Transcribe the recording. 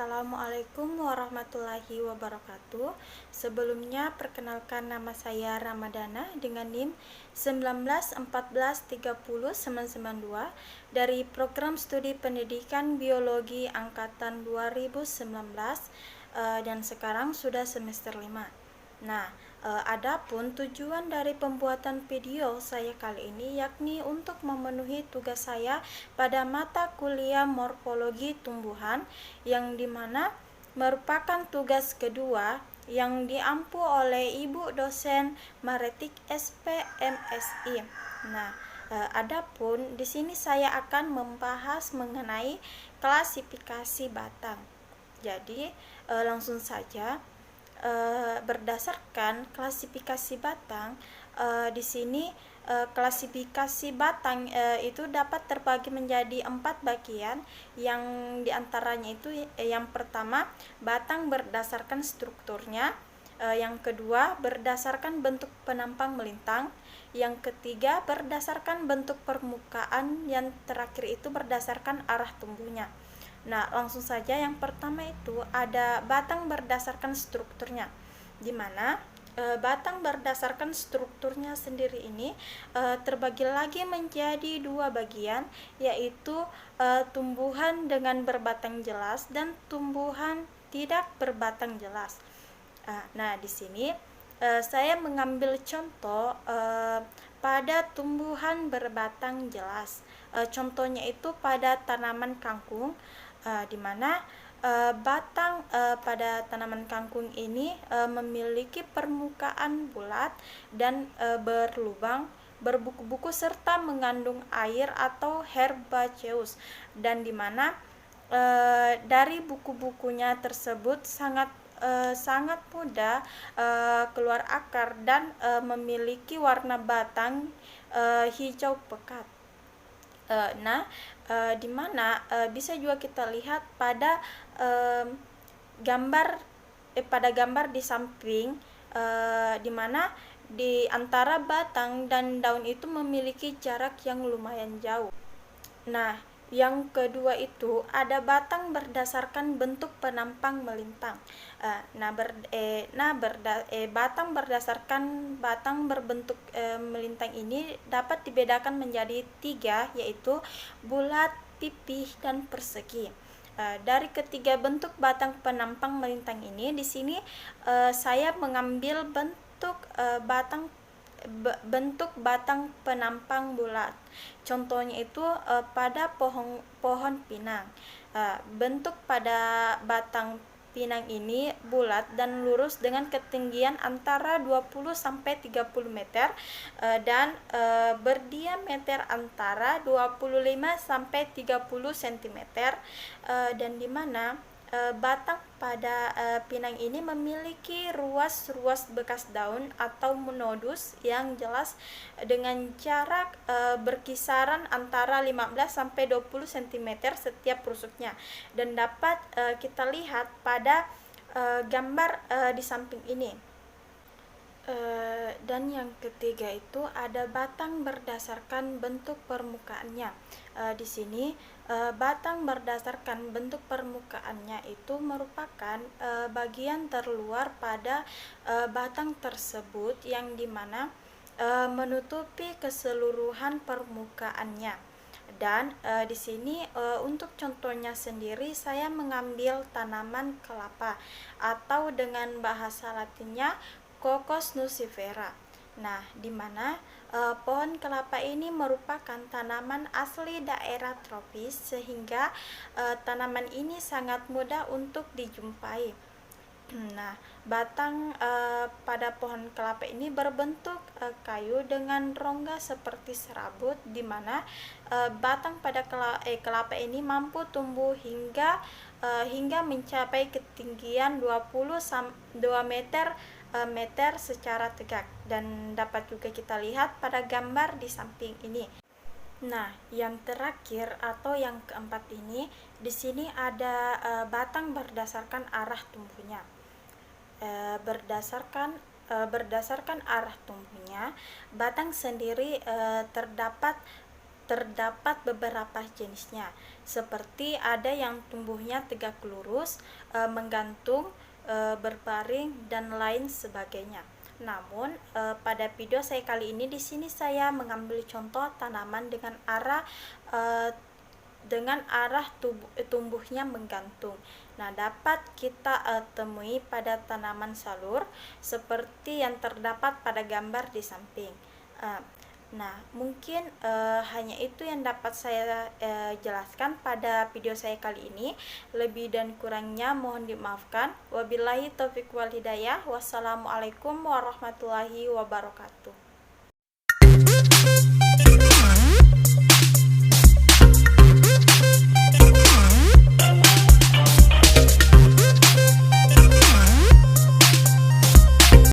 Assalamualaikum warahmatullahi wabarakatuh. Sebelumnya perkenalkan, nama saya Ramadana dengan NIM 19143092 dari Program Studi Pendidikan Biologi Angkatan 2019, dan sekarang sudah semester 5. Nah, adapun tujuan dari pembuatan video saya kali ini yakni untuk memenuhi tugas saya pada mata kuliah morfologi tumbuhan, yang dimana merupakan tugas kedua yang diampu oleh Ibu dosen Maretik SP MSI. Nah, adapun di sini saya akan membahas mengenai klasifikasi batang. Jadi, langsung saja. Berdasarkan klasifikasi batang, di sini klasifikasi batang itu dapat terbagi menjadi 4 bagian, yang diantaranya itu yang pertama, batang berdasarkan strukturnya, yang kedua berdasarkan bentuk penampang melintang, yang ketiga berdasarkan bentuk permukaan, yang terakhir itu berdasarkan arah tumbuhnya. Nah, langsung saja yang pertama itu ada batang berdasarkan strukturnya, di mana batang berdasarkan strukturnya sendiri ini terbagi lagi menjadi 2 bagian, yaitu tumbuhan dengan berbatang jelas dan tumbuhan tidak berbatang jelas. Nah, di sini saya mengambil contoh pada tumbuhan berbatang jelas. Contohnya itu pada tanaman kangkung, di mana batang pada tanaman kangkung ini memiliki permukaan bulat dan berlubang, berbuku-buku serta mengandung air atau herbaceous, dan di mana dari buku-bukunya tersebut sangat mudah keluar akar dan memiliki warna batang hijau pekat. Di mana bisa juga kita lihat pada gambar di samping, di mana di antara batang dan daun itu memiliki jarak yang lumayan jauh. Nah, yang kedua itu ada batang berdasarkan bentuk penampang melintang. Batang berdasarkan batang berbentuk melintang ini dapat dibedakan menjadi 3, yaitu bulat, pipih, dan persegi. Dari ketiga bentuk batang penampang melintang ini, di sini saya mengambil bentuk batang penampang bulat. Contohnya itu pada pohon pinang. Bentuk pada batang pinang ini bulat dan lurus dengan ketinggian antara 20 sampai 30 meter dan berdiameter antara 25 sampai 30 cm, dan di mana batang pada pinang ini memiliki ruas-ruas bekas daun atau monodus yang jelas dengan jarak berkisaran antara 15 sampai 20 cm setiap rusuknya, dan dapat kita lihat pada gambar di samping ini. Dan yang ketiga itu ada batang berdasarkan bentuk permukaannya. Di sini batang berdasarkan bentuk permukaannya itu merupakan bagian terluar pada batang tersebut, yang dimana menutupi keseluruhan permukaannya. Dan di sini untuk contohnya sendiri saya mengambil tanaman kelapa, atau dengan bahasa latinnya Cocos nucifera. Nah, di mana pohon kelapa ini merupakan tanaman asli daerah tropis, sehingga tanaman ini sangat mudah untuk dijumpai. Nah, batang pada pohon kelapa ini berbentuk kayu dengan rongga seperti serabut, di mana batang pada kelapa ini mampu tumbuh hingga mencapai ketinggian 2 meter secara tegak, dan dapat juga kita lihat pada gambar di samping ini. Nah, yang terakhir atau yang keempat ini, di sini ada batang berdasarkan arah tumbuhnya. Berdasarkan arah tumbuhnya, batang sendiri terdapat terdapat beberapa jenisnya, seperti ada yang tumbuhnya tegak lurus, menggantung, berbaring, dan lain sebagainya. Namun, pada video saya kali ini di sini saya mengambil contoh tanaman dengan arah tumbuhnya menggantung. Nah, dapat kita temui pada tanaman salur seperti yang terdapat pada gambar di samping. Uh, Nah, mungkin hanya itu yang dapat saya jelaskan pada video saya kali ini. Lebih dan kurangnya mohon dimaafkan. Wabillahi taufiq wal hidayah. Wassalamualaikum warahmatullahi wabarakatuh.